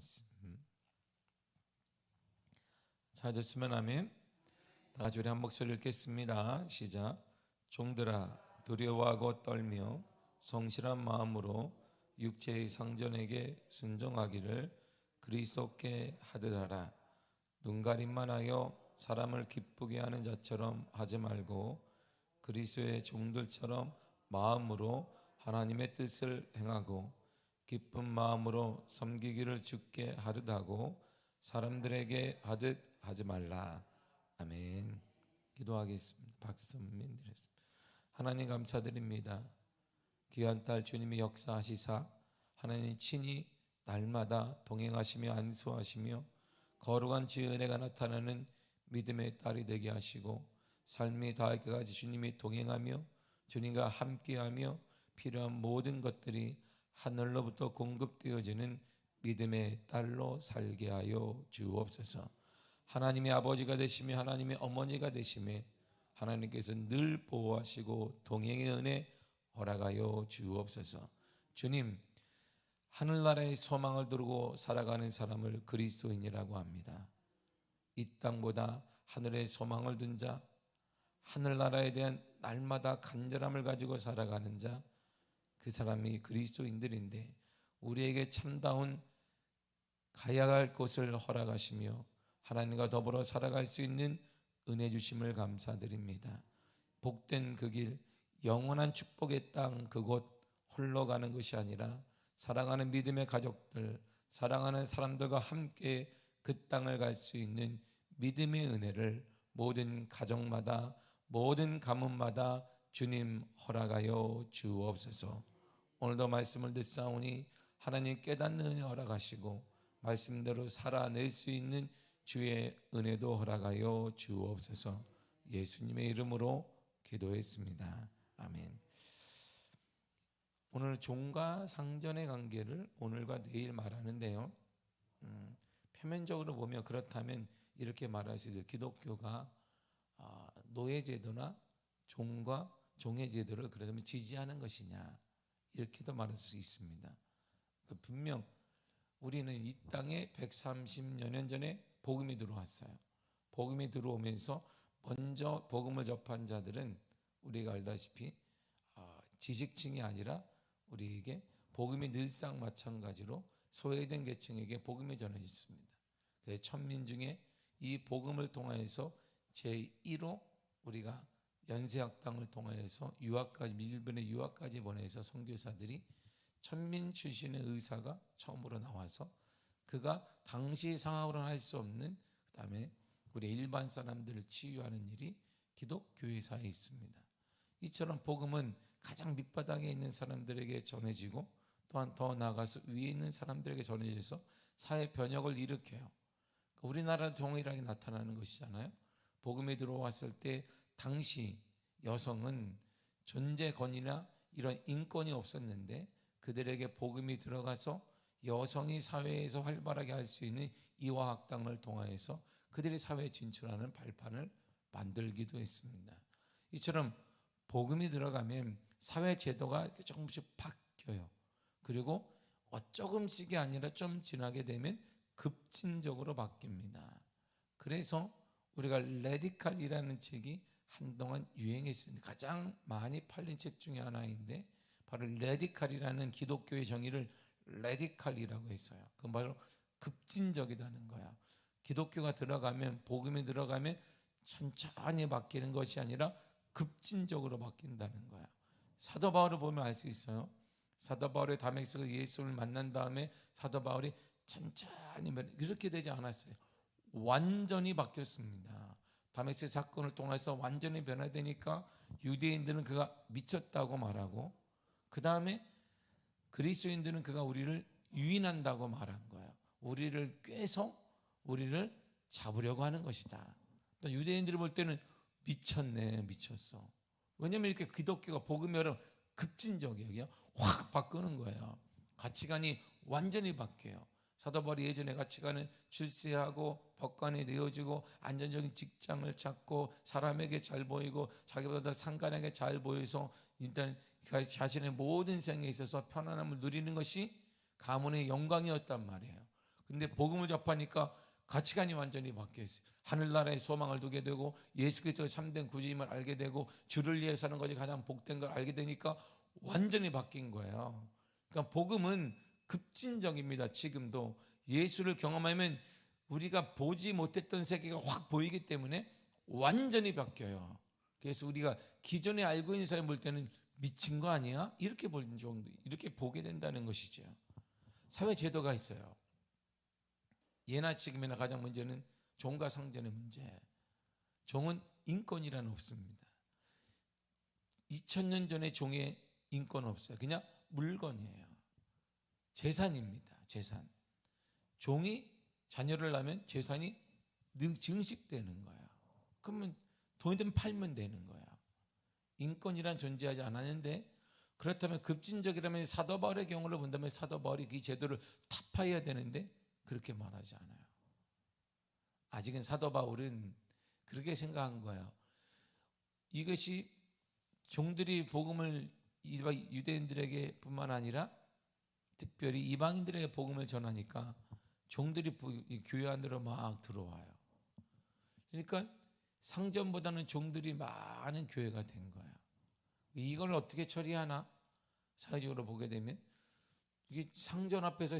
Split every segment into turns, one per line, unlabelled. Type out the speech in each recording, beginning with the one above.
말씀 찾았으면 아멘. 다 같이 우리 한 목소리 읽겠습니다. 시작. 종들아 두려워하고 떨며 성실한 마음으로 육체의 상전에게 순종하기를 그리스도께 하듯 하라. 눈가림만 하여 사람을 기쁘게 하는 자처럼 하지 말고 그리스도의 종들처럼 마음으로 하나님의 뜻을 행하고 기쁜 마음으로 섬기기를 주께 하듯 하고 사람들에게 하듯 하지 말라. 아멘. 기도하겠습니다. 박수 드리겠습니다. 하나님 감사드립니다. 귀한 딸 주님이 역사하시사 하나님 친히 날마다 동행하시며 안수하시며 거룩한 지의 은혜가 나타나는 믿음의 딸이 되게 하시고 삶이 다하기까지 주님이 동행하며 주님과 함께하며 필요한 모든 것들이 하늘로부터 공급되어지는 믿음의 딸로 살게 하여 주옵소서. 하나님의 아버지가 되시며 하나님의 어머니가 되시며 하나님께서 늘 보호하시고 동행의 은혜 허락하여 주옵소서. 주님, 하늘나라의 소망을 두고 살아가는 사람을 그리스도인이라고 합니다. 이 땅보다 하늘의 소망을 둔 자, 하늘나라에 대한 날마다 간절함을 가지고 살아가는 자, 그 사람이 그리스도인들인데 우리에게 참다운 가야 할 곳을 허락하시며 하나님과 더불어 살아갈 수 있는 은혜 주심을 감사드립니다. 복된 그 길, 영원한 축복의 땅 그곳 홀로 가는 것이 아니라 사랑하는 믿음의 가족들, 사랑하는 사람들과 함께 그 땅을 갈 수 있는 믿음의 은혜를 모든 가정마다 모든 가문마다 주님 허락하여 주옵소서. 오늘도 말씀을 듣사오니 하나님 깨닫는 은혜 허락하시고 말씀대로 살아낼 수 있는 주의 은혜도 허락하여 주옵소서. 예수님의 이름으로 기도했습니다. 아멘. 오늘 종과 상전의 관계를 오늘과 내일 말하는데요. 표면적으로 보면 그렇다면 이렇게 말할 수 있어요. 기독교가 노예제도나 종과 종의 제도를 그러면 지지하는 것이냐, 이렇게도 말할 수 있습니다. 분명 우리는 이 땅에 130여 년 전에 복음이 들어왔어요. 복음이 들어오면서 먼저 복음을 접한 자들은 우리가 알다시피 지식층이 아니라 우리에게 복음이 늘상 마찬가지로 소외된 계층에게 복음이 전해졌습니다. 그래서 천민 중에 이 복음을 통하여서 제1호 우리가 연세학당을 통하여서 유학까지, 일본의 유학까지 보내서 선교사들이 천민 출신의 의사가 처음으로 나와서 그가 당시 상황으로는 할 수 없는 그 다음에 우리 일반 사람들을 치유하는 일이 기독교회사에 있습니다. 이처럼 복음은 가장 밑바닥에 있는 사람들에게 전해지고 또한 더 나아가서 위에 있는 사람들에게 전해져서 사회 변혁을 일으켜요. 우리나라 동일하게 나타나는 것이잖아요. 복음이 들어왔을 때 당시 여성은 존재권이나 이런 인권이 없었는데 그들에게 복음이 들어가서 여성이 사회에서 활발하게 할 수 있는 이화학당을 통하여서 그들이 사회에 진출하는 발판을 만들기도 했습니다. 이처럼 복음이 들어가면 사회 제도가 조금씩 바뀌어요. 그리고 조금씩이 아니라 좀 지나게 되면 급진적으로 바뀝니다. 그래서 우리가 레디칼이라는 책이 한동안 유행했습니다. 가장 많이 팔린 책 중에 하나인데 바로 레디칼이라는 기독교의 정의를 레디칼이라고 했어요. 그건 바로 급진적이라는 거야. 기독교가 들어가면, 복음이 들어가면 천천히 바뀌는 것이 아니라 급진적으로 바뀐다는 거야. 사도 바울을 보면 알 수 있어요. 사도 바울의 다메섹에서 예수를 만난 다음에 사도 바울이 천천히 이렇게 되지 않았어요. 완전히 바뀌었습니다. 다메섹 사건을 통해서 완전히 변화되니까 유대인들은 그가 미쳤다고 말하고 그 다음에 그리스도인들은 그가 우리를 유인한다고 말한 거예요. 우리를 꿰서 우리를 잡으려고 하는 것이다. 또 유대인들이 볼 때는 미쳤네, 미쳤어. 왜냐하면 이렇게 기독교가 복음이 여러 급진적이에요. 확 바꾸는 거예요. 가치관이 완전히 바뀌어요. 사도 바울이 예전에 가치관은 출세하고 법관이 되어지고 안정적인 직장을 찾고 사람에게 잘 보이고 자기보다 상관에게 잘 보여서 일단 자신의 모든 생에 있어서 편안함을 누리는 것이 가문의 영광이었단 말이에요. 근데 복음을 접하니까 가치관이 완전히 바뀌어 있어요. 하늘나라에 소망을 두게 되고 예수 그리스도가 참된 구주임을 알게 되고 주를 위해 사는 것이 가장 복된 걸 알게 되니까 완전히 바뀐 거예요. 그러니까 복음은 급진적입니다. 지금도 예수를 경험하면 우리가 보지 못했던 세계가 확 보이기 때문에 완전히 바뀌어요. 그래서 우리가 기존에 알고 있는 사람 볼 때는 미친 거 아니야? 이렇게 볼 정도, 이렇게 보게 된다는 것이죠. 사회 제도가 있어요. 예나 지금이나 가장 문제는 종과 상전의 문제. 종은 인권이란 없습니다. 2000년 전에 종의 인권 없어요. 그냥 물건이에요. 재산입니다. 재산. 종이 자녀를 낳으면 재산이 증식되는 거예요. 그러면 돈이든 팔면 되는 거예요. 인권이란 존재하지 않았는데, 그렇다면 급진적이라면 사도 바울의 경우를 본다면 사도 바울이 그 제도를 타파해야 되는데 그렇게 말하지 않아요. 아직은 사도 바울은 그렇게 생각한 거예요. 이것이 종들이 복음을 유대인들에게 뿐만 아니라 특별히 이방인들에게 복음을 전하니까 종들이 교회 안으로 막 들어와요. 그러니까 상전보다는 종들이 많은 교회가 된 거예요. 이걸 어떻게 처리하나? 사회적으로 보게 되면 이게 상전 앞에서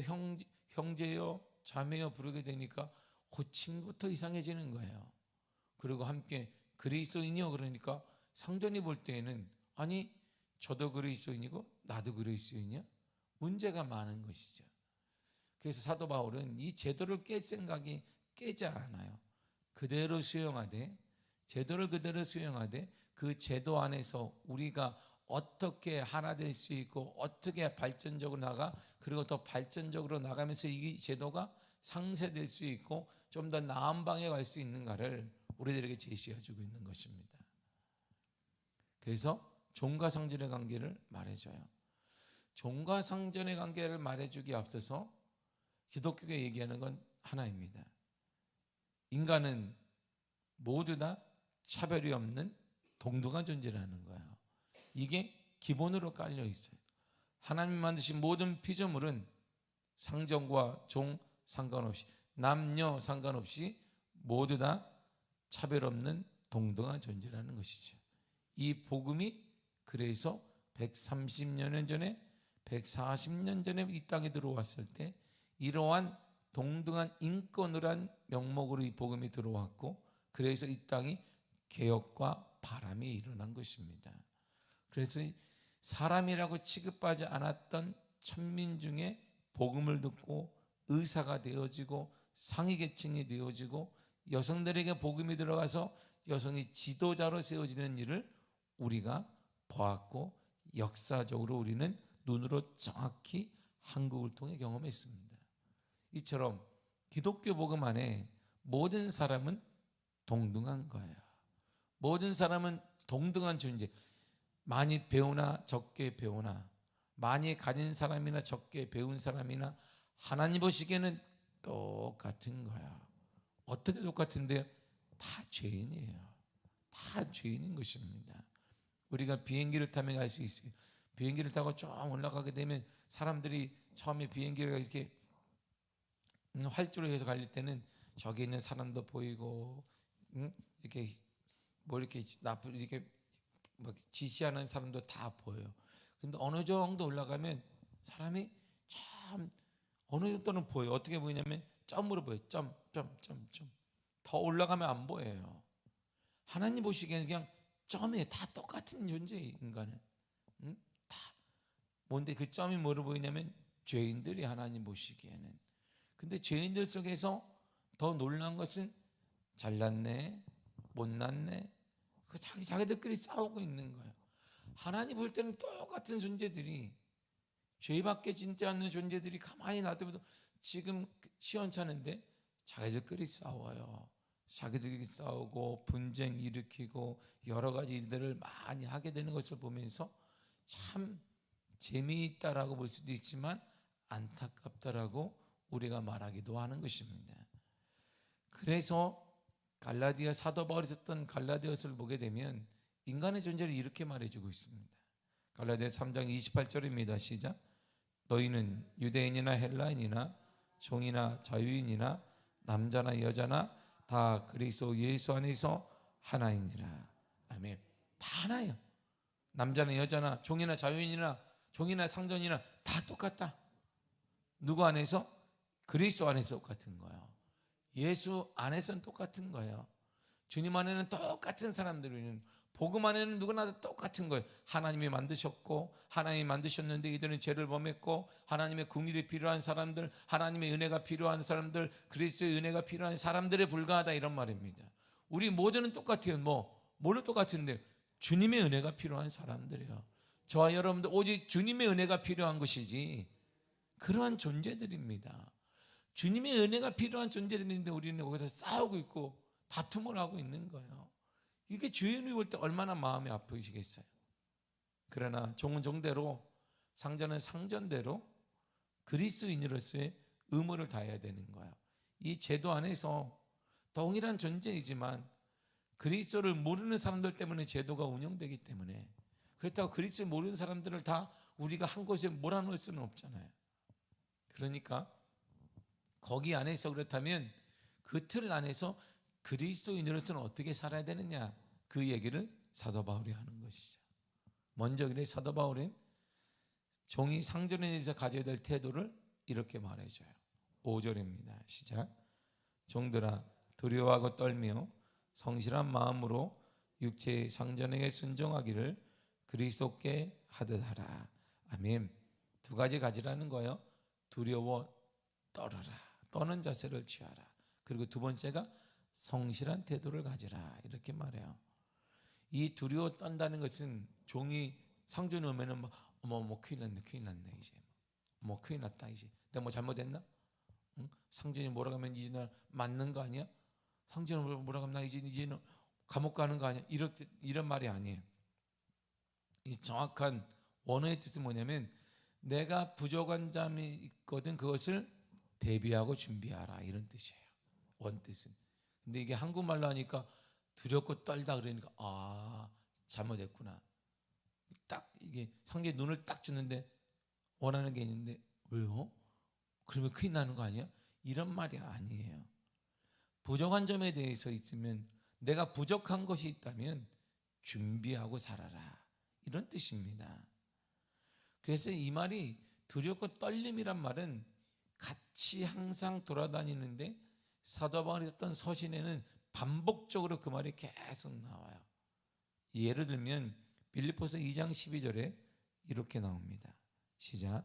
형제여 자매여 부르게 되니까 호칭부터 이상해지는 거예요. 그리고 함께 그리스도인이요 그러니까 상전이 볼 때에는 아니 저도 그리스도인이고 나도 그리스도인이야? 문제가 많은 것이죠. 그래서 사도 바울은 이 제도를 깰 생각이 깨지 않아요. 그대로 수용하되, 제도를 그대로 수용하되 그 제도 안에서 우리가 어떻게 하나 될 수 있고 어떻게 발전적으로 나가, 그리고 더 발전적으로 나가면서 이 제도가 상쇄될 수 있고 좀 더 나은 방에 갈 수 있는가를 우리들에게 제시해 주고 있는 것입니다. 그래서 종과 상전의 관계를 말해줘요. 종과 상전의 관계를 말해주기에 앞서서 기독교가 얘기하는 건 하나입니다. 인간은 모두 다 차별이 없는 동등한 존재라는 거예요. 이게 기본으로 깔려 있어요. 하나님 만드신 모든 피조물은 상전과 종 상관없이, 남녀 상관없이 모두 다 차별 없는 동등한 존재라는 것이죠. 이 복음이 그래서 130년 전에 140년 전에 이 땅에 들어왔을 때 이러한 동등한 인권을 한 명목으로 이 복음이 들어왔고, 그래서 이 땅이 개혁과 바람이 일어난 것입니다. 그래서 사람이라고 취급하지 않았던 천민 중에 복음을 듣고 의사가 되어지고 상위계층이 되어지고 여성들에게 복음이 들어가서 여성이 지도자로 세워지는 일을 우리가 보았고, 역사적으로 우리는 눈으로 정확히 한국을 통해 경험했습니다. 이처럼 기독교 복음 안에 모든 사람은 동등한 거예요. 모든 사람은 동등한 존재. 많이 배우나 적게 배우나, 많이 가진 사람이나 적게 배운 사람이나 하나님 보시기에는 똑같은 거야. 어떻게 똑같은데요? 다 죄인이에요. 다 죄인인 것입니다. 우리가 비행기를 타면 갈 수 있어요. 비행기를 타고 쭉 올라가게 되면 사람들이 처음에 비행기가 이렇게 활주로 해서 갈릴 때는 저기 있는 사람도 보이고, 이렇게 뭐 이렇게 나쁜 이렇게 뭐 지시하는 사람도 다 보여요. 근데 어느 정도 올라가면 사람이 참 어느 정도는 보여요. 어떻게 보이냐면 점으로 보여요. 점. 더 올라가면 안 보여요. 하나님 보시기에는 그냥 점이에요. 다 똑같은 존재예요. 인간은. 다. 뭔데 그 점이 뭐로 보이냐면 죄인들이 하나님 보시기에는. 근데 죄인들 속에서 더 놀라운 것은 잘났네, 못났네, 자기들끼리 싸우고 있는 거예요. 하나님 볼 때는 똑같은 존재들이, 죄밖에 짓지 않는 존재들이 가만히 놔둬도 지금 시원찮은데 자기들끼리 싸워요. 자기들끼리 싸우고 분쟁 일으키고 여러 가지 일들을 많이 하게 되는 것을 보면서 참 재미있다라고 볼 수도 있지만 안타깝다라고 우리가 말하기도 하는 것입니다. 그래서 갈라디아 사도 바울이 썼던 갈라디아서를 보게 되면 인간의 존재를 이렇게 말해주고 있습니다. 갈라디아 3장 28절입니다. 시작. 너희는 유대인이나 헬라인이나 종이나 자유인이나 남자나 여자나 다 그리스도 예수 안에서 하나이니라. 아멘. 다 하나예요. 남자나 여자나 종이나 자유인이나 종이나 상전이나 다 똑같다. 누구 안에서? 그리스도 안에서 똑같은 거예요. 예수 안에서는 똑같은 거예요. 주님 안에는 똑같은 사람들은, 복음 안에는 누구나 다 똑같은 거예요. 하나님이 만드셨고, 하나님이 만드셨는데 이들은 죄를 범했고, 하나님의 긍휼이 필요한 사람들, 하나님의 은혜가 필요한 사람들, 그리스도의 은혜가 필요한 사람들에 불과하다, 이런 말입니다. 우리 모두는 똑같아요. 뭘로 똑같은데? 주님의 은혜가 필요한 사람들이에요. 저와 여러분들 오직 주님의 은혜가 필요한 것이지, 그러한 존재들입니다. 주님의 은혜가 필요한 존재들인데 우리는 거기서 싸우고 있고 다툼을 하고 있는 거예요. 이게 주인이 볼 때 얼마나 마음이 아프시겠어요. 그러나 종은 종대로, 상전은 상전대로 그리스도인으로서의 의무를 다해야 되는 거예요. 이 제도 안에서 동일한 존재이지만 그리스도를 모르는 사람들 때문에 제도가 운영되기 때문에, 그렇다고 그리스도를 모르는 사람들을 다 우리가 한 곳에 몰아넣을 수는 없잖아요. 그러니까 거기 안에서, 그렇다면 그 틀 안에서 그리스도인으로서는 어떻게 살아야 되느냐, 그 얘기를 사도 바울이 하는 것이죠. 먼저 그래 사도 바울은 종이 상전에 대해서 가져야 될 태도를 이렇게 말해줘요. 5절입니다. 시작. 종들아, 두려워하고 떨며 성실한 마음으로 육체의 상전에게 순종하기를 그리스도께 하듯 하라. 아멘. 두 가지 가지라는 거예요. 두려워 떨어라, 떠는 자세를 취하라. 그리고 두 번째가 성실한 태도를 가지라, 이렇게 말해요. 이 두려워 떤다는 것은 종이 상전에 오면은 큰일 났네 이제, 큰일 났다 이제, 내가 뭐 잘못했나? 응? 상전이 뭐라 하면 이제 나 맞는 거 아니야? 상전이 뭐라 하면 나 이제는 감옥 가는 거 아니야? 이런 말이 아니에요. 이 정확한 원어의 뜻은 뭐냐면, 내가 부족한 점이 있거든 그것을 대비하고 준비하라, 이런 뜻이에요. 원뜻은. 근데 이게 한국말로 하니까 두렵고 떨다 그러니까 잘못했구나. 딱 이게 상대의 눈을 딱 주는데 원하는 게 있는데, 왜요? 그러면 큰일 나는 거 아니야? 이런 말이 아니에요. 부족한 점에 대해서 있으면, 내가 부족한 것이 있다면 준비하고 살아라, 이런 뜻입니다. 그래서 이 말이, 두렵고 떨림이란 말은 같이 항상 돌아다니는데, 사도 바울이 썼던 서신에는 반복적으로 그 말이 계속 나와요. 예를 들면 빌립보서 2장 12절에 이렇게 나옵니다. 시작.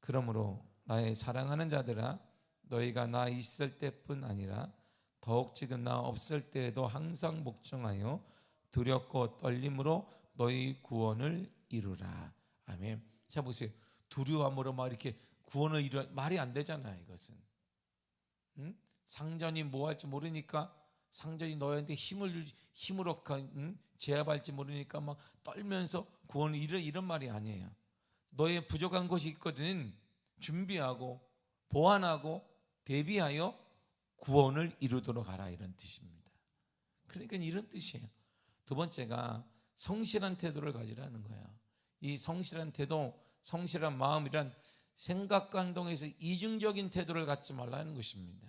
그러므로 나의 사랑하는 자들아, 너희가 나 있을 때뿐 아니라 더욱 지금 나 없을 때에도 항상 복종하여 두렵고 떨림으로 너희 구원을 이루라. 아멘. 자 보세요. 두려움으로 막 이렇게 구원을 이루라, 말이 안 되잖아요, 이것은. 응? 상전이 뭐 할지 모르니까, 상전이 너희한테 힘으로 제압할지 모르니까 막 떨면서 구원을 이루라, 이런 말이 아니에요. 너의 부족한 것이 있거든 준비하고 보완하고 대비하여 구원을 이루도록 하라, 이런 뜻입니다. 그러니까 이런 뜻이에요. 두 번째가 성실한 태도를 가지라는 거예요. 이 성실한 태도, 성실한 마음이란 생각과 행동에서 이중적인 태도를 갖지 말라는 것입니다.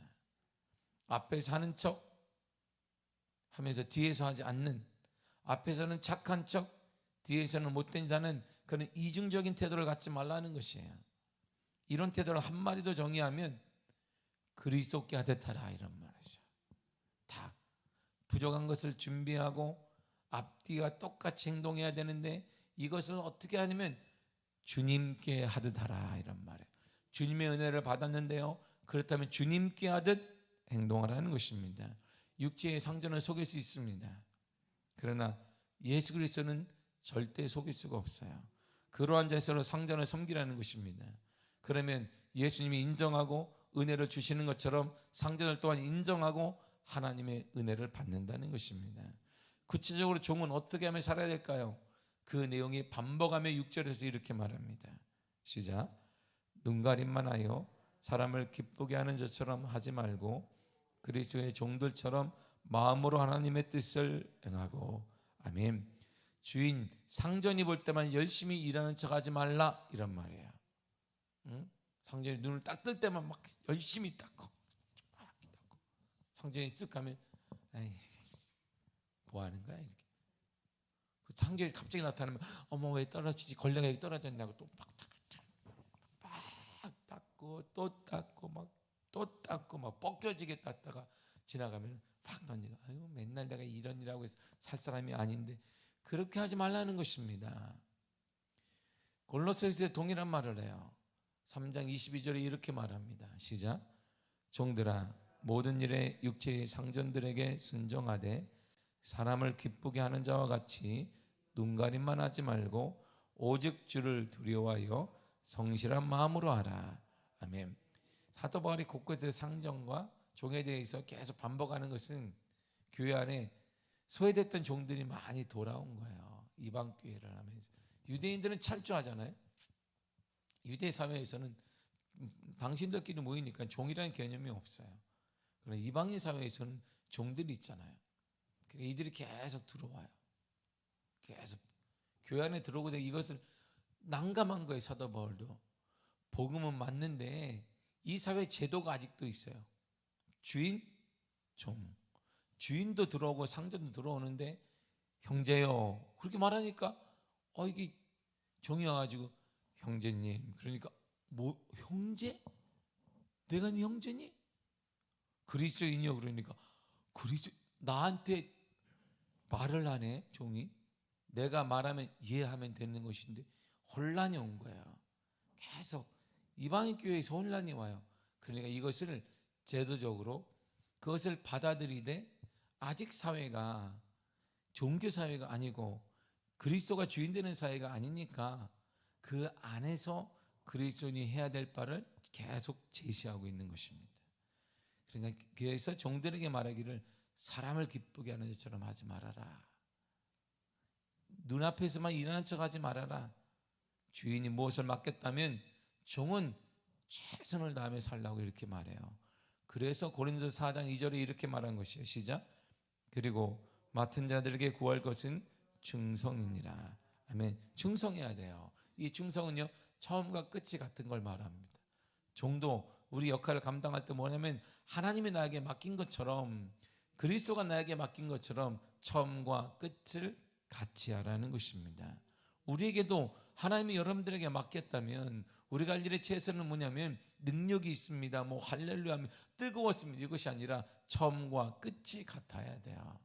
앞에서 하는 척 하면서 뒤에서 하지 않는, 앞에서는 착한 척 뒤에서는 못된 자는 그런 이중적인 태도를 갖지 말라는 것이에요. 이런 태도를 한마디도 정의하면 그리스도께 하듯 하라, 이런 말이죠. 다 부족한 것을 준비하고 앞뒤가 똑같이 행동해야 되는데, 이것을 어떻게 하냐면 주님께 하듯 하라, 이런 말이에요. 주님의 은혜를 받았는데요, 그렇다면 주님께 하듯 행동하라는 것입니다. 육체의 상전을 속일 수 있습니다. 그러나 예수 그리스도는 절대 속일 수가 없어요. 그러한 자세로 상전을 섬기라는 것입니다. 그러면 예수님이 인정하고 은혜를 주시는 것처럼 상전을 또한 인정하고 하나님의 은혜를 받는다는 것입니다. 구체적으로 종은 어떻게 하면 살아야 될까요? 그 내용이 반복하며 6절에서 이렇게 말합니다. 시작. 눈가림만 하여 사람을 기쁘게 하는 자처럼 하지 말고 그리스도의 종들처럼 마음으로 하나님의 뜻을 행하고. 아멘. 주인 상전이 볼 때만 열심히 일하는 척 하지 말라, 이런 말이에요. 응? 상전이 눈을 딱 뜰 때만 막 열심히 닦고 상전이 쓱 가면 에이, 뭐 하는 거야 이렇게. 그 상전이 갑자기 나타나면 어머 왜 떨어지지, 걸레가 여기 떨어졌냐고 또 막 닦고 또 닦고 막 또 닦고 막 벗겨지게 닦다가 지나가면 팍 던지고, 아유 맨날 내가 이런 일하고 살 사람이 아닌데. 그렇게 하지 말라는 것입니다. 골로새서에 동일한 말을 해요. 3장 22절에 이렇게 말합니다. 시작. 종들아 모든 일에 육체의 상전들에게 순종하되 사람을 기쁘게 하는 자와 같이 눈가림만 하지 말고 오직 주를 두려워하여 성실한 마음으로 하라. 아멘. 사도 바울이 곳곳에 상전과 종에 대해서 계속 반복하는 것은 교회 안에 소외됐던 종들이 많이 돌아온 거예요. 이방 교회를 하면서. 유대인들은 철저하잖아요. 유대 사회에서는 당신들끼리 모이니까 종이라는 개념이 없어요. 그러나 이방인 사회에서는 종들이 있잖아요. 그러니까 이들이 계속 들어와요. 계속 교회 안에 들어오고 이것을 난감한 거예요. 사도 바울도. 복음은 맞는데 이 사회 제도가 아직도 있어요. 주인, 종. 주인도 들어오고 상전도 들어오는데 형제요 그렇게 말하니까 이게 종이 와가지고 형제님, 그러니까 뭐 형제? 내가 네 형제니? 그리스도인이요. 그러니까 나한테 말을 하네. 종이 내가 말하면 이해하면 되는 것인데 혼란이 온 거예요. 계속 이방인 교회에서 혼란이 와요. 그러니까 이것을 제도적으로 그것을 받아들이되 아직 사회가 종교 사회가 아니고 그리스도가 주인 되는 사회가 아니니까 그 안에서 그리스도인이 해야 될 바를 계속 제시하고 있는 것입니다. 그러니까 그래서 종들에게 말하기를 사람을 기쁘게 하는 것처럼 하지 말아라. 눈앞에서만 일하는 척 하지 말아라. 주인이 무엇을 맡겼다면 종은 최선을 다하며 살라고 이렇게 말해요. 그래서 고린도서 4장 2절에 이렇게 말한 것이에요. 시작. 그리고 맡은 자들에게 구할 것은 충성이니라. 아멘. 충성해야 돼요. 이 충성은요 처음과 끝이 같은 걸 말합니다. 종도 우리 역할을 감당할 때 뭐냐면 하나님이 나에게 맡긴 것처럼 그리스도가 나에게 맡긴 것처럼 처음과 끝을 같이 하라는 것입니다. 우리에게도 하나님이 여러분들에게 맡겼다면 우리가 할 일의 최선은 뭐냐면 능력이 있습니다. 뭐 할렐루야 하면 뜨거웠습니다. 이것이 아니라 처음과 끝이 같아야 돼요.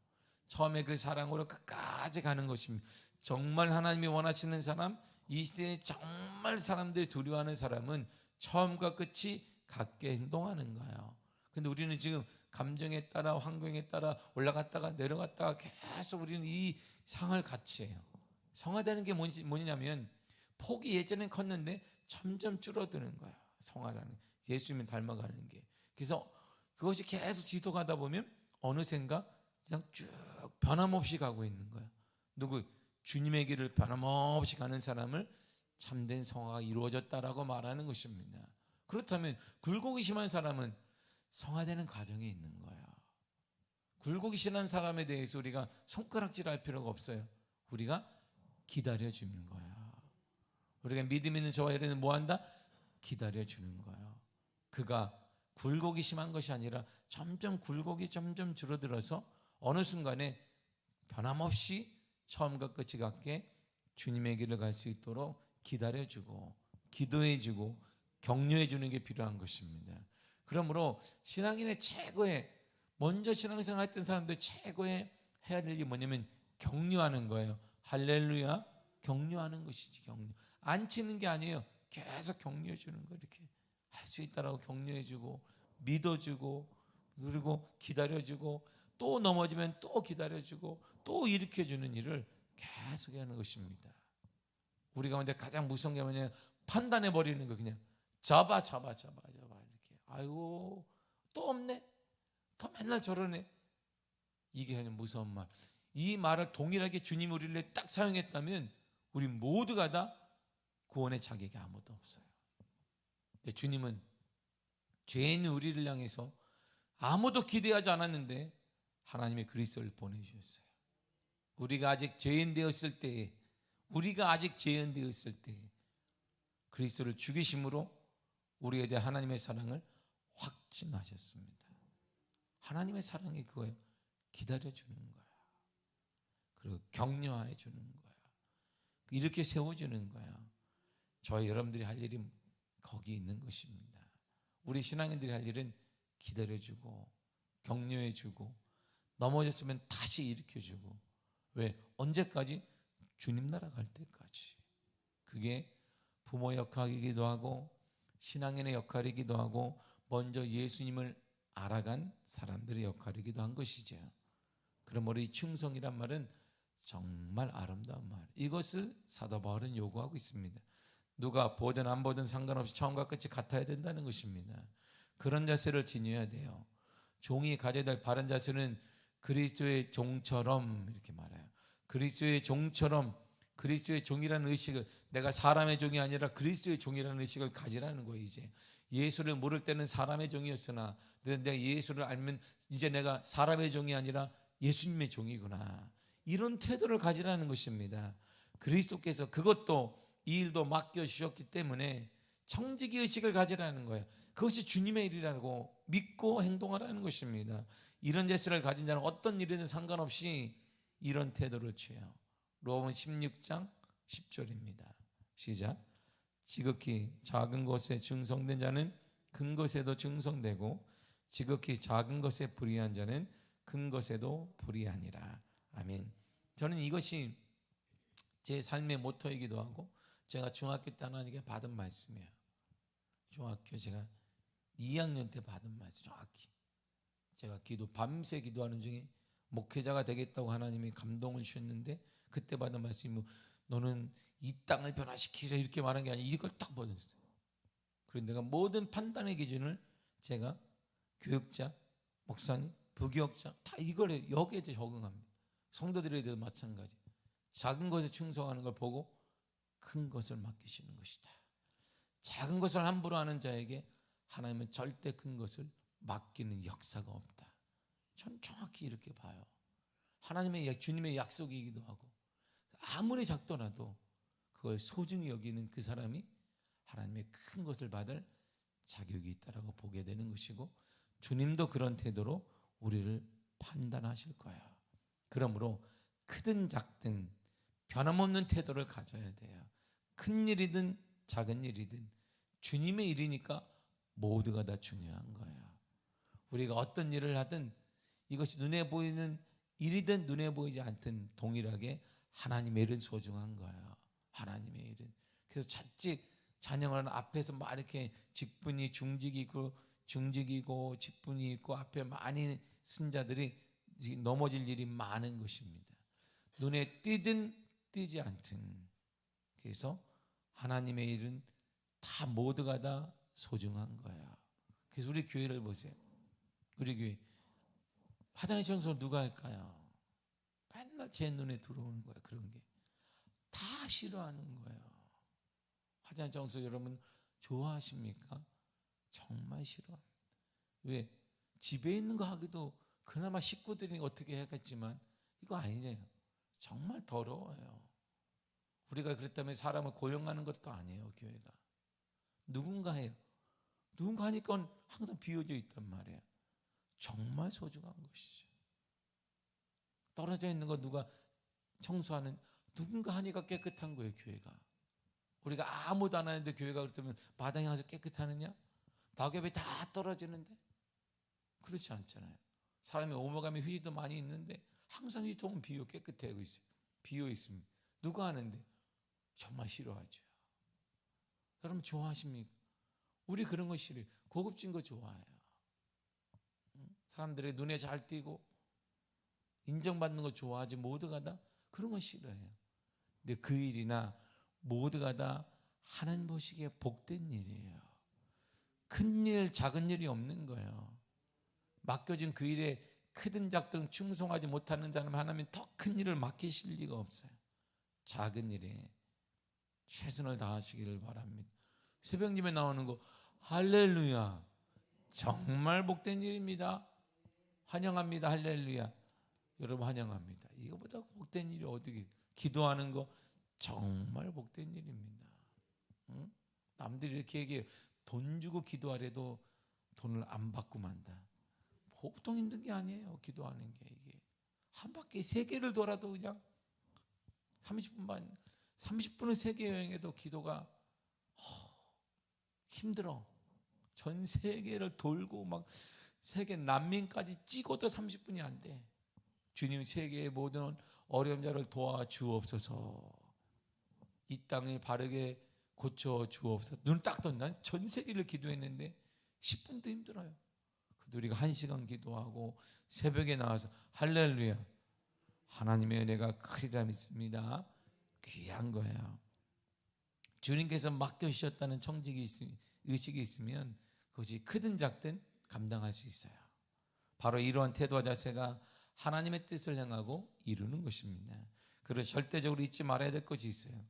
처음에 그 사랑으로 끝까지 가는 것입니다. 정말 하나님이 원하시는 사람, 이 시대에 정말 사람들이 두려워하는 사람은 처음과 끝이 같게 행동하는 거예요. 근데 우리는 지금 감정에 따라 환경에 따라 올라갔다가 내려갔다가 계속 우리는 이 상을 같이 해요. 성화되는 게 뭐냐면 폭이 예전엔 컸는데 점점 줄어드는 거예요. 성화라는 예수님을 닮아가는 게. 그래서 그것이 계속 지속하다 보면 어느샌가 그냥 쭉 변함없이 가고 있는 거예요. 누구? 주님의 길을 변함없이 가는 사람을 참된 성화가 이루어졌다라고 말하는 것입니다. 그렇다면 굴곡이 심한 사람은 성화되는 과정에 있는 거예요. 굴곡이 심한 사람에 대해서 우리가 손가락질할 필요가 없어요. 우리가 기다려주는 거예요. 우리가 믿음 있는 저와 여러분은 뭐한다? 기다려주는 거예요. 그가 굴곡이 심한 것이 아니라 점점 굴곡이 점점 줄어들어서 어느 순간에 변함없이 처음과 끝이 같게 주님의 길을 갈 수 있도록 기다려주고 기도해주고 격려해주는 게 필요한 것입니다. 그러므로 신앙인의 최고의 먼저 신앙생활 했던 사람들 최고의 해야 될 일이 뭐냐면 격려하는 거예요. 할렐루야, 격려하는 것이지. 격려. 안 치는 게 아니에요. 계속 격려해 주는 거. 이렇게 할 수 있다라고 격려해 주고 믿어주고 그리고 기다려주고 또 넘어지면 또 기다려주고 또 일으켜 주는 일을 계속 하는 것입니다. 우리 가운데 가장 무서운 게 뭐냐면 판단해 버리는 거. 그냥 잡아 이렇게. 아이고 또 없네, 또 맨날 저러네. 이게 그냥 무서운 말. 이 말을 동일하게 주님 우리를 딱 사용했다면 우리 모두가 다 구원의 자격이 아무도 없어요. 근데 주님은 죄인 우리를 향해서 아무도 기대하지 않았는데 하나님의 그리스도를 보내주셨어요. 우리가 아직 죄인 되었을 때에 그리스도를 죽이심으로 우리에 대한 하나님의 사랑을 확증하셨습니다. 하나님의 사랑이 그거예요. 기다려주는 거야. 그리고 격려해 주는 거야. 이렇게 세워주는 거야. 저희 여러분들이 할 일이 거기 있는 것입니다. 우리 신앙인들이 할 일은 기다려주고 격려해주고 넘어졌으면 다시 일으켜주고. 왜? 언제까지? 주님 나라 갈 때까지. 그게 부모 역할이기도 하고 신앙인의 역할이기도 하고 먼저 예수님을 알아간 사람들의 역할이기도 한 것이죠. 그러므로 이 충성이란 말은 정말 아름다운 말. 이것을 사도 바울은 요구하고 있습니다. 누가 보든 안 보든 상관없이 처음과 끝이 같아야 된다는 것입니다. 그런 자세를 지녀야 돼요. 종이 가져야 될 바른 자세는 그리스도의 종처럼, 이렇게 말해요. 그리스도의 종처럼, 그리스도의 종이라는 의식을, 내가 사람의 종이 아니라 그리스도의 종이라는 의식을 가지라는 거예요. 이제 예수를 모를 때는 사람의 종이었으나 내가 예수를 알면 이제 내가 사람의 종이 아니라 예수님의 종이구나, 이런 태도를 가지라는 것입니다. 그리스도께서 그것도 이 일도 맡겨주셨기 때문에 청지기 의식을 가지라는 거예요. 그것이 주님의 일이라고 믿고 행동하라는 것입니다. 이런 제스를 가진 자는 어떤 일이든 상관없이 이런 태도를 취해요. 로마서 16장 10절입니다. 시작. 지극히 작은 것에 충성된 자는 큰 것에도 충성되고 지극히 작은 것에 불의한 자는 큰 것에도 불의하니라. 아멘. 저는 이것이 제 삶의 모토이기도 하고 제가 중학교 때 하나님께 받은 말씀이에요. 중학교 제가 2학년 때 받은 말씀. 정확히 제가 밤새 기도하는 중에 목회자가 되겠다고 하나님이 감동을 주셨는데 그때 받은 말씀이 너는 이 땅을 변화시키라 이렇게 말한 게 아니라 이걸 딱 받았어요. 그래서 내가 모든 판단의 기준을 제가 교육자, 목사님, 부교육자 다 이걸 여기에 적응합니다. 성도들에 대해서 마찬가지. 작은 것에 충성하는 걸 보고 큰 것을 맡기시는 것이다. 작은 것을 함부로 하는 자에게 하나님은 절대 큰 것을 맡기는 역사가 없다. 전 정확히 이렇게 봐요. 하나님의 주님의 약속이기도 하고 아무리 작더라도 그걸 소중히 여기는 그 사람이 하나님의 큰 것을 받을 자격이 있다라고 보게 되는 것이고 주님도 그런 태도로 우리를 판단하실 거예요. 그러므로 크든 작든 변함없는 태도를 가져야 돼요. 큰 일이든 작은 일이든 주님의 일이니까 모두가 다 중요한 거예요. 우리가 어떤 일을 하든 이것이 눈에 보이는 일이든 눈에 보이지 않든 동일하게 하나님의 일은 소중한 거예요. 하나님의 일은. 그래서 자칫 찬양하는 앞에서 막 이렇게 직분이 중직이고 직분이 있고 앞에 많이 쓴 자들이 넘어질 일이 많은 것입니다. 눈에 띄든 띄지 않든. 그래서 하나님의 일은 다 모두가 다 소중한 거야. 그래서 우리 교회를 보세요. 우리 교회 화장실 청소 누가 할까요? 맨날 제 눈에 들어오는 거야. 그런 게 다 싫어하는 거예요. 화장실 청소 여러분 좋아하십니까? 정말 싫어합니다. 왜? 집에 있는 거 하기도 그나마 식구들이 어떻게 하겠지만 이거 아니네요. 정말 더러워요. 우리가 그랬다면 사람을 고용하는 것도 아니에요. 교회가 누군가 해요. 누군가 하니까 항상 비워져 있단 말이에요. 정말 소중한 것이죠. 떨어져 있는 거 누가 청소하는, 누군가 하니까 깨끗한 거예요. 교회가. 우리가 아무도 안 하는데 교회가 그렇다면 마당에 가서 깨끗하느냐? 낙엽이 다 떨어지는데? 그렇지 않잖아요. 사람이 오모감이 휴지도 많이 있는데 항상 휴지통은 깨끗하고 있어요. 비어 있습니다. 누가 하는데? 정말 싫어하죠. 여러분 좋아하십니까? 우리 그런 거 싫어요. 고급진 거 좋아해요. 사람들의 눈에 잘 띄고 인정받는 거 좋아하지 모두가 다 그런 거 싫어해요. 근데 그 일이나 모두가 다 하나님 보시기에 복된 일이에요. 큰 일, 작은 일이 없는 거예요. 맡겨진 그 일에 크든 작든 충성하지 못하는 자는 하나님 더 큰 일을 맡기실 리가 없어요. 작은 일에 최선을 다하시기를 바랍니다. 새벽 예배 나오는 거 할렐루야, 정말 복된 일입니다. 환영합니다. 할렐루야. 여러분 환영합니다. 이거보다 복된 일이 어디? 기도하는 거 정말 복된 일입니다. 응? 남들이 이렇게 얘기해요. 돈 주고 기도하래도 돈을 안 받고 만다. 보통 힘든 게 아니에요. 기도하는 게 이게 한 바퀴 세계를 돌아도 그냥 30분을 세계 여행해도 기도가 힘들어. 전 세계를 돌고 막 세계 난민까지 찍어도 30분이 안 돼. 주님, 세계의 모든 어려운 자를 도와주옵소서. 이 땅을 바르게 고쳐주옵소서. 눈 딱 떴. 난 전 세계를 기도했는데 10분도 힘들어요. 그래도 우리가 1시간 기도하고 새벽에 나와서 할렐루야, 하나님의 은혜가 크리라 믿습니다. 귀한 거예요. 주님께서 맡겨주셨다는 의식이 있으면 그것이 크든 작든 감당할 수 있어요. 바로 이러한 태도와 자세가 하나님의 뜻을 향하고 이루는 것입니다. 그리고 절대적으로 잊지 말아야 될 것이 있어요.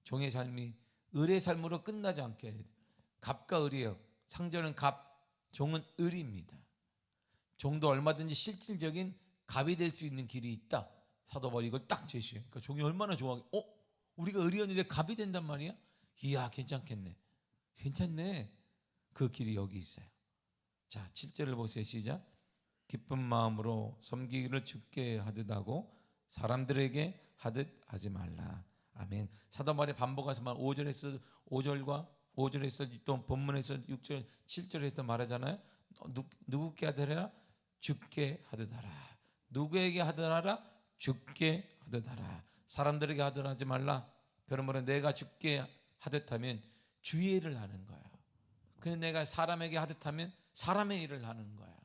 종의 삶이 을의 삶으로 끝나지 않게 해야 돼요. 갑과 을이에요. 상전은 갑, 종은 을입니다. 종도 얼마든지 실질적인 갑이 될 수 있는 길이 있다. 사도 바울이 이걸 딱 제시해요. 그러니까 종이 얼마나 좋아하게, 우리가 을이었는데 갑이 된단 말이야? 이야, 괜찮겠네. 괜찮네. 그 길이 여기 있어요. 자, 7절을 보세요. 시작. 기쁜 마음으로 섬기기를 주께 하듯 하고 사람들에게 하듯 하지 말라. 아멘. 사도 바울이 반복해서만 5절에서 또 본문에서 6절, 7절에서 말하잖아요. 누구께 하듯 하라? 주께 하듯 하라. 누구에게 하듯 하라? 주께 하듯 하라. 사람들에게 하듯 하지 말라. 그러므로 내가 주께 하듯 하면 주의 일을 하는 거예요. 근데 내가 사람에게 하듯 하면 사람의 일을 하는 거예요.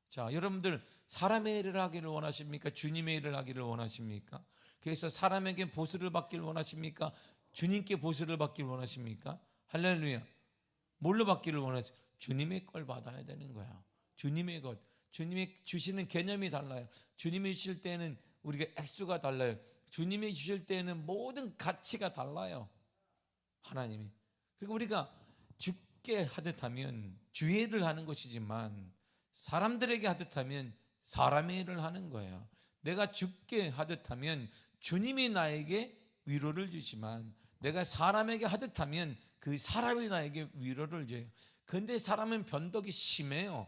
자, 여러분들 사람의 일을 하기를 원하십니까? 주님의 일을 하기를 원하십니까? 그래서 사람에게 보수를 받기를 원하십니까? 주님께 보수를 받기를 원하십니까? 할렐루야. 뭘로 받기를 원하세요? 주님의 걸 받아야 되는 거야. 주님의 것. 주님이 주시는 개념이 달라요. 주님이 주실 때는 우리가 액수가 달라요. 주님이 주실 때는 모든 가치가 달라요. 하나님이. 그리고 우리가 주께 하듯 하면 주의 일을 하는 것이지만 사람들에게 하듯 하면 사람의 일을 하는 거예요. 내가 주께 하듯 하면 주님이 나에게 위로를 주지만 내가 사람에게 하듯 하면 그 사람이 나에게 위로를 줘요. 그런데 사람은 변덕이 심해요.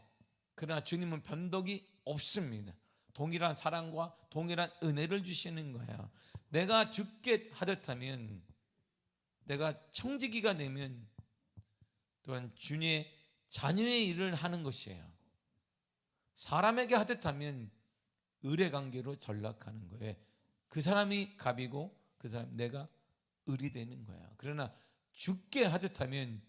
그러나 주님은 변덕이 없습니다. 동일한 사랑과 동일한 은혜를 주시는 거예요. 내가 주께 하듯 하면 내가 청지기가 되면 또한 주님의 자녀의 일을 하는 것이에요. 사람에게 하듯 하면 을의 관계로 전락하는 거예요. 그 사람이 갑이고 그 사람 내가 을이 되는 거예요. 그러나 주께 하듯 하면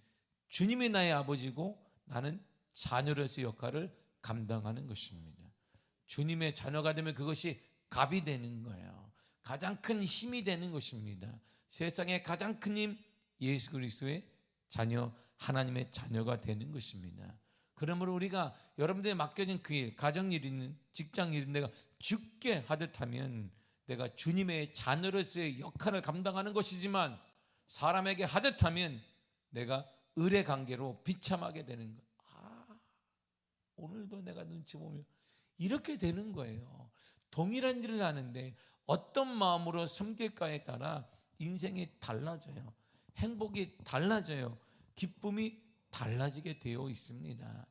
주님이 나의 아버지고 나는 자녀로서의 역할을 감당하는 것입니다. 주님의 자녀가 되면 그것이 갑이 되는 거예요. 가장 큰 힘이 되는 것입니다. 세상의 가장 큰 힘, 예수 그리스도의 자녀, 하나님의 자녀가 되는 것입니다. 그러므로 우리가 여러분들이 맡겨진 그 일, 가정 일이든 직장 일이든 내가 주께 하듯 하면 내가 주님의 자녀로서의 역할을 감당하는 것이지만 사람에게 하듯 하면 내가 을의 관계로 비참하게 되는 것. 오늘도 내가 눈치 보면 이렇게 되는 거예요. 동일한 일을 하는데 어떤 마음으로 섬길까에 따라 인생이 달라져요. 행복이 달라져요. 기쁨이 달라지게 되어 있습니다.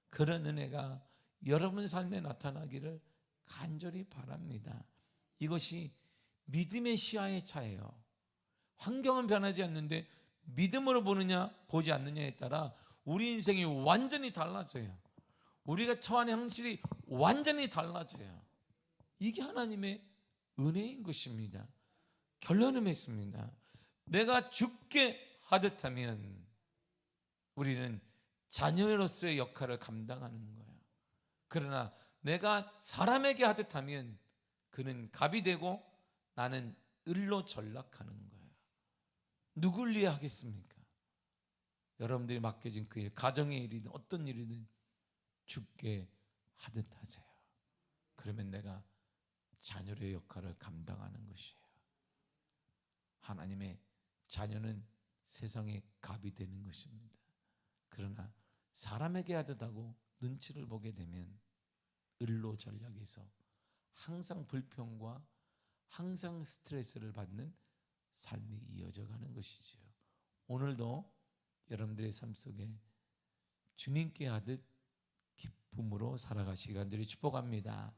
그런 은혜가 여러분 삶에 나타나기를 간절히 바랍니다. 이것이 믿음의 시야의 차이예요. 환경은 변하지 않는데 믿음으로 보느냐 보지 않느냐에 따라 우리 인생이 완전히 달라져요. 우리가 처한 현실이 완전히 달라져요. 이게 하나님의 은혜인 것입니다. 결론을 맺습니다. 내가 주께 하듯 하면 우리는 자녀로서의 역할을 감당하는 거예요. 그러나 내가 사람에게 하듯 하면 그는 갑이 되고 나는 을로 전락하는 거예요. 누굴 위해 하겠습니까? 여러분들이 맡겨진 그 일, 가정의 일이든 어떤 일이든 주께 하듯 하세요. 그러면 내가 자녀의 역할을 감당하는 것이에요. 하나님의 자녀는 세상의 갑이 되는 것입니다. 그러나 사람에게 하듯 하고 눈치를 보게 되면 을로 전락해서 항상 불평과 항상 스트레스를 받는 삶이 이어져 가는 것이지요. 오늘도 여러분들의 삶 속에 주님께 하듯 기쁨으로 살아가시기 간절히 축복합니다.